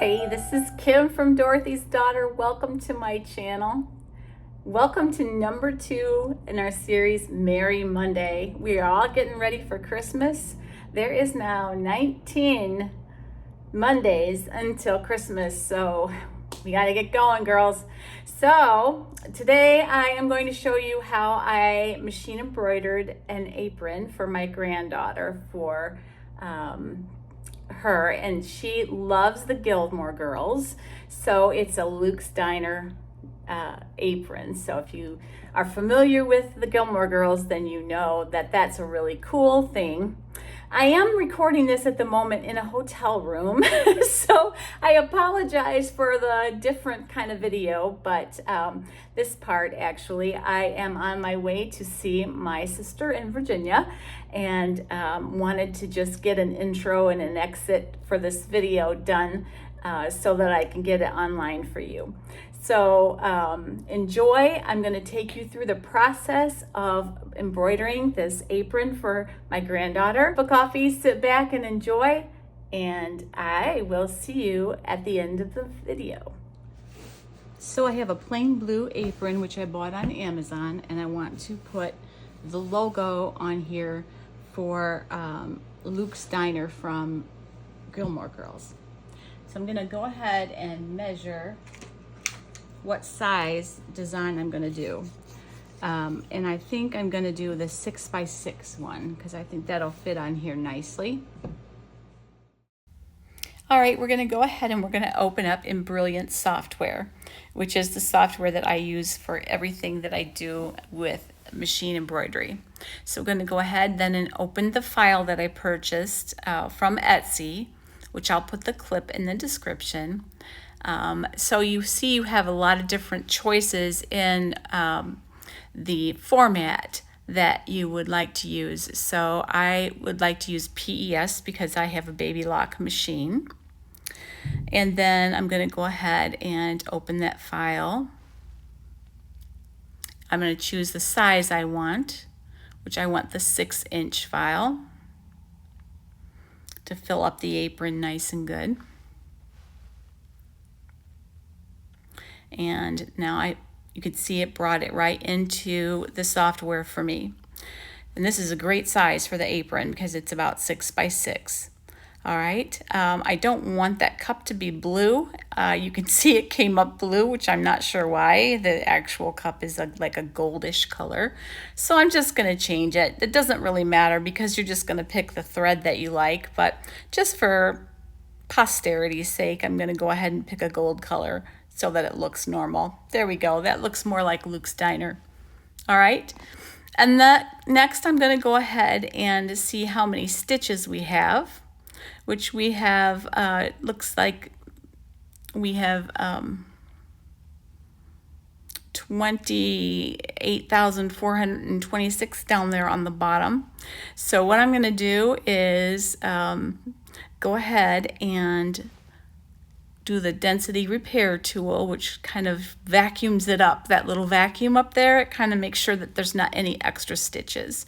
Hey, this is Kim from Dorothy's Daughter. Welcome to my channel. Welcome to number 2 in our series, Merry Monday. We are all getting ready for Christmas. There is now 19 Mondays until Christmas, so we got to get going, girls. So today I am going to show you how I machine embroidered an apron for my granddaughter for her, and she loves the Gilmore Girls, so it's a Luke's Diner apron. So if you are familiar with the Gilmore Girls, then you know that that's a really cool thing. I am recording this at the moment in a hotel room, so I apologize for the different kind of video, but this part actually, I am on my way to see my sister in Virginia and wanted to just get an intro and an exit for this video done so that I can get it online for you. So enjoy. I'm going to take you through the process of embroidering this apron for my granddaughter. Have a coffee, sit back and enjoy, and I will see you at the end of the video. So I have a plain blue apron which I bought on Amazon, and I want to put the logo on here for Luke's Diner from Gilmore Girls. So I'm going to go ahead and measure what size design I'm going to do. And I think I'm going to do the 6x6 one because I think that'll fit on here nicely. All right, we're going to go ahead and we're going to open up Embroidery software, which is the software that I use for everything that I do with machine embroidery. So we're going to go ahead then and open the file that I purchased from Etsy, which I'll put the clip in the description. So you see you have a lot of different choices in the format that you would like to use. So I would like to use PES because I have a baby lock machine. And then I'm going to go ahead and open that file. I'm going to choose the size I want, which I want the 6-inch file to fill up the apron nice and good. And now you can see it brought it right into the software for me. And this is a great size for the apron because it's about 6x6. All right, I don't want that cup to be blue. You can see it came up blue, which I'm not sure why. The actual cup is like a goldish color. So I'm just gonna change it. It doesn't really matter because you're just gonna pick the thread that you like, but just for posterity's sake, I'm gonna go ahead and pick a gold color so that it looks normal. There we go. That looks more like Luke's Diner. All right. And next I'm going to go ahead and see how many stitches we have, which we have, looks like we have 28,426 down there on the bottom. So what I'm going to do is go ahead and do the density repair tool, which kind of vacuums it up. That little vacuum up there, it kind of makes sure that there's not any extra stitches.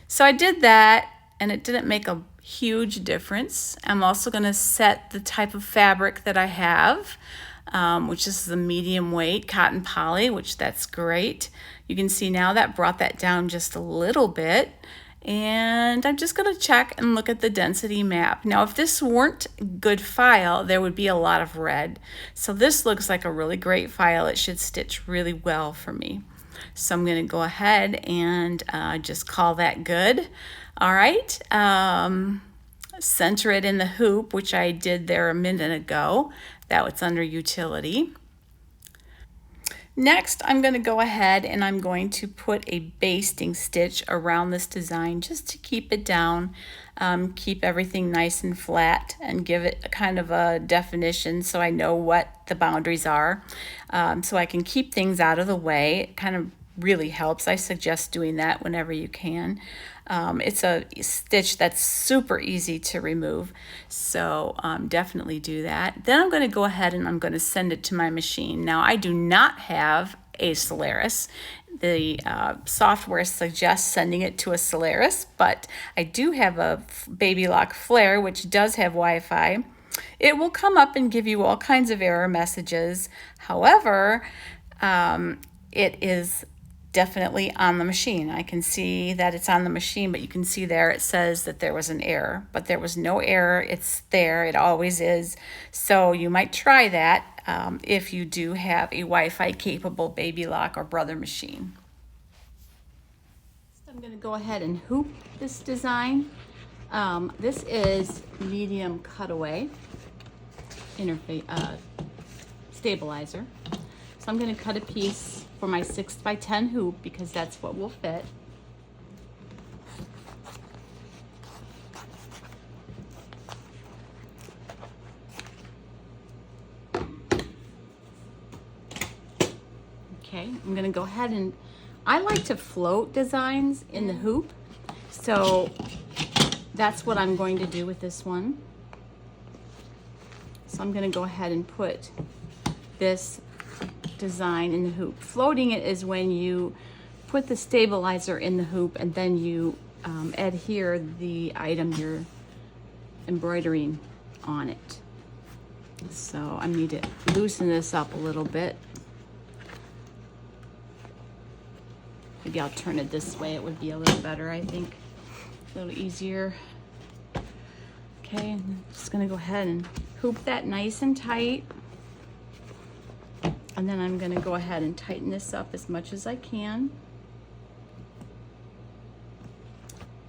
So I did that and it didn't make a huge difference. I'm also going to set the type of fabric that I have, which is the medium weight cotton poly, which that's great. You can see now that brought that down just a little bit. And I'm just going to check and look at the density map. Now, if this weren't a good file, there would be a lot of red. So this looks like a really great file. It should stitch really well for me. So I'm going to go ahead and just call that good. All right. Center it in the hoop, which I did there a minute ago. That was under utility. Next, I'm going to go ahead and I'm going to put a basting stitch around this design just to keep it down, keep everything nice and flat and give it a kind of a definition so I know what the boundaries are, so I can keep things out of the way. It kind of really helps. I suggest doing that whenever you can. It's a stitch that's super easy to remove, so definitely do that. Then I'm going to go ahead and I'm going to send it to my machine. Now, I do not have a Solaris. The software suggests sending it to a Solaris, but I do have a Baby Lock Flare, which does have Wi-Fi. it will come up and give you all kinds of error messages. However, it is definitely on the machine. I can see that it's on the machine, but you can see there it says that there was an error, but there was no error. It's there. It always is. So you might try that if you do have a Wi-Fi capable Baby Lock or Brother machine. So I'm going to go ahead and hoop this design. This is medium cutaway interface stabilizer. So I'm going to cut a piece for my 6x10 hoop because that's what will fit. Okay, I'm going to go ahead and I like to float designs in the hoop. So that's what I'm going to do with this one. So I'm going to go ahead and put this design in the hoop. Floating it is when you put the stabilizer in the hoop and then you adhere the item you're embroidering on it. So I need to loosen this up a little bit. Maybe I'll turn it this way. It would be a little better, I think. A little easier. Okay, I'm just gonna go ahead and hoop that nice and tight. And then I'm going to go ahead and tighten this up as much as I can.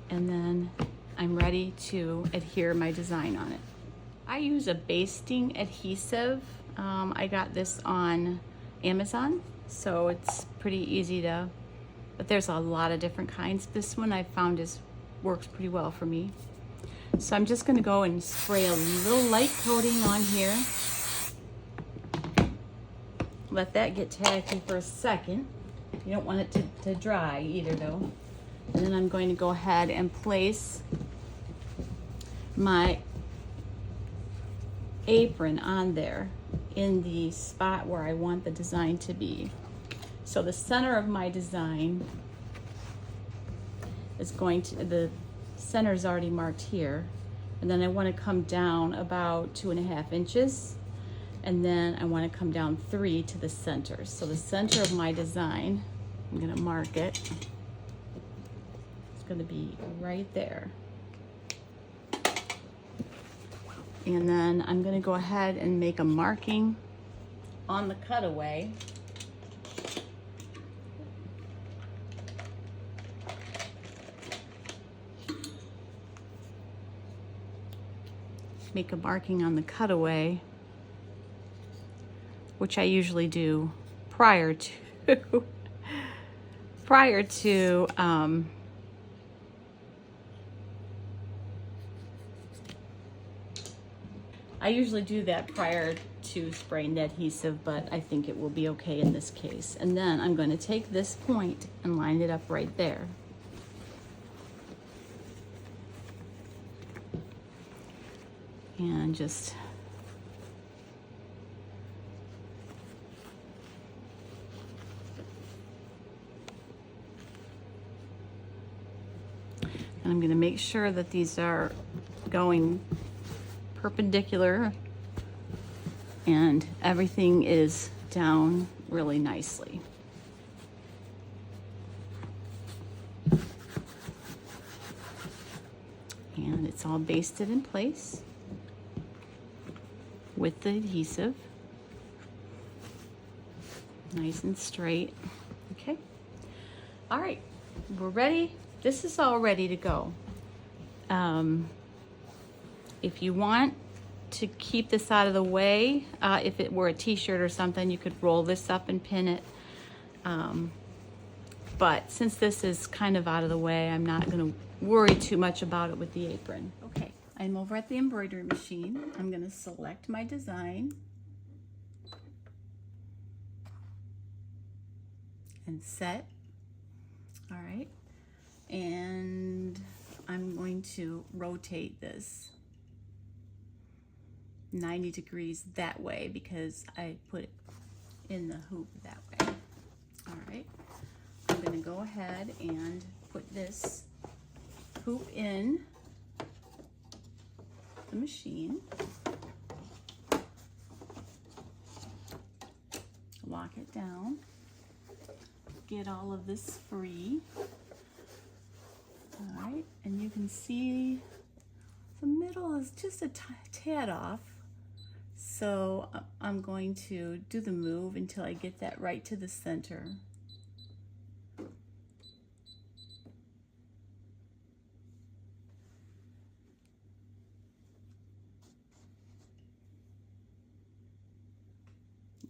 And then I'm ready to adhere my design on it. I use a basting adhesive. I got this on Amazon, so it's pretty easy to, but there's a lot of different kinds. This one I found works pretty well for me. So I'm just going to go and spray a little light coating on here. Let that get tacky for a second. You don't want it to dry either though. And then I'm going to go ahead and place my apron on there in the spot where I want the design to be. So the center of my design is going to, the center is already marked here. And then I want to come down about 2.5 inches. And then I want to come down 3 to the center. So the center of my design, I'm going to mark it. It's going to be right there. And then I'm going to go ahead and make a marking on the cutaway. Make a marking on the cutaway, which I usually do prior to I usually do that prior to spraying the adhesive, but I think it will be okay in this case. And then I'm going to take this point and line it up right there. And just I'm going to make sure that these are going perpendicular and everything is down really nicely. And it's all basted in place with the adhesive. Nice and straight. Okay. All right, we're ready. This is all ready to go. If you want to keep this out of the way, if it were a t-shirt or something, you could roll this up and pin it. But since this is kind of out of the way, I'm not going to worry too much about it with the apron. Okay, I'm over at the embroidery machine. I'm going to select my design and set. All right, and I'm going to rotate this 90 degrees that way because I put it in the hoop that way. All right, I'm going to go ahead and put this hoop in the machine. lock it down, get all of this free. All right, and you can see the middle is just a tad off. So I'm going to do the move until I get that right to the center.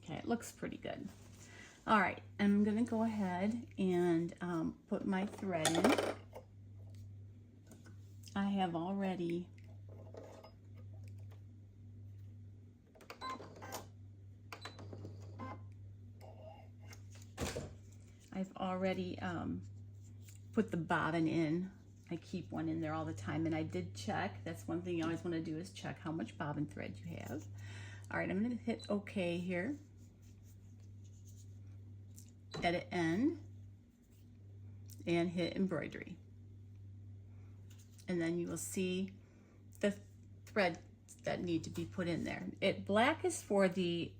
Okay, it looks pretty good. All right, I'm gonna go ahead and put my thread in. I have already put the bobbin in. I keep one in there all the time, and I did check. That's one thing you always want to do, is check how much bobbin thread you have. All right, I'm going to hit OK here. Edit end and hit embroidery. And then you will see the threads that need to be put in there. Black is for the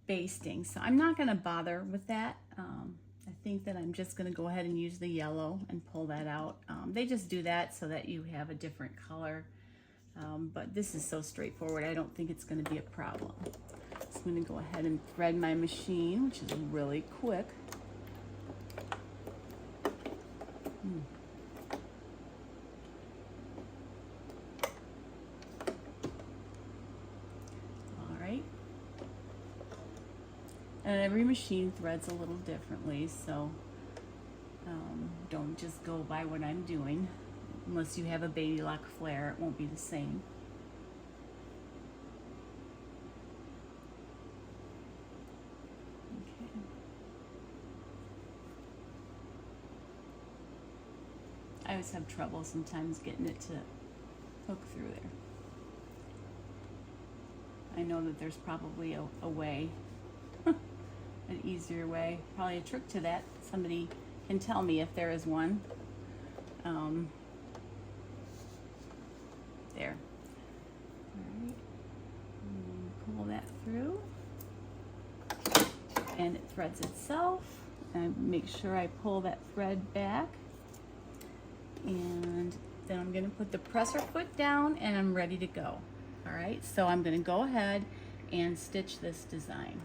basting, so I'm not going to bother with that. I think that I'm just going to go ahead and use the yellow and pull that out. They just do that so that you have a different color, but this is so straightforward, I don't think it's going to be a problem. So I'm going to go ahead and thread my machine, which is really quick. And every machine threads a little differently, so don't just go by what I'm doing. Unless you have a baby lock flare, it won't be the same. Okay. I always have trouble sometimes getting it to hook through there. I know that there's probably a way. An easier way, probably a trick to that. Somebody can tell me if there is one. There. All right. Pull that through, and it threads itself. And make sure I pull that thread back, and then I'm going to put the presser foot down, and I'm ready to go. All right. So I'm going to go ahead and stitch this design.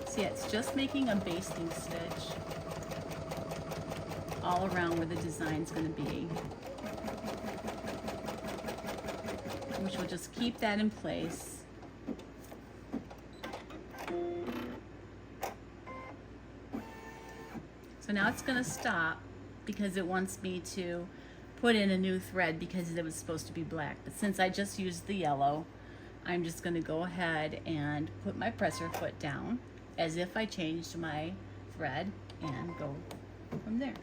See, it's just making a basting stitch all around where the design's going to be, which will just keep that in place. So now it's going to stop because it wants me to put in a new thread because it was supposed to be black. But since I just used the yellow, I'm just going to go ahead and put my presser foot down as if I changed my thread and go from there.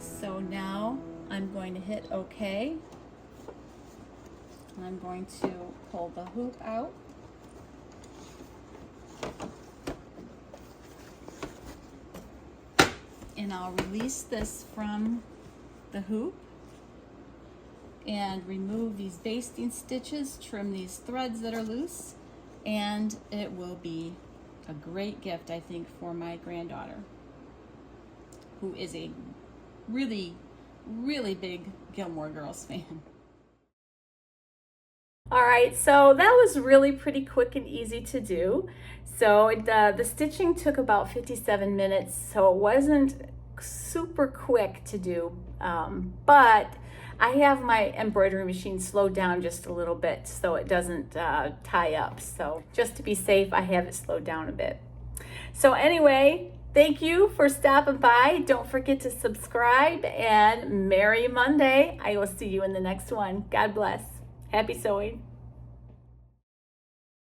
So now I'm going to hit OK. I'm going to pull the hoop out. And I'll release this from the hoop and remove these basting stitches, trim these threads that are loose, and it will be a great gift, I think, for my granddaughter, who is a really, really big Gilmore Girls fan. All right, so that was really pretty quick and easy to do. So the stitching took about 57 minutes, so it wasn't super quick to do, but I have my embroidery machine slowed down just a little bit so it doesn't tie up. So just to be safe, I have it slowed down a bit. So anyway, thank you for stopping by. Don't forget to subscribe, and Merry Monday. I will see you in the next one. God bless. Happy sewing.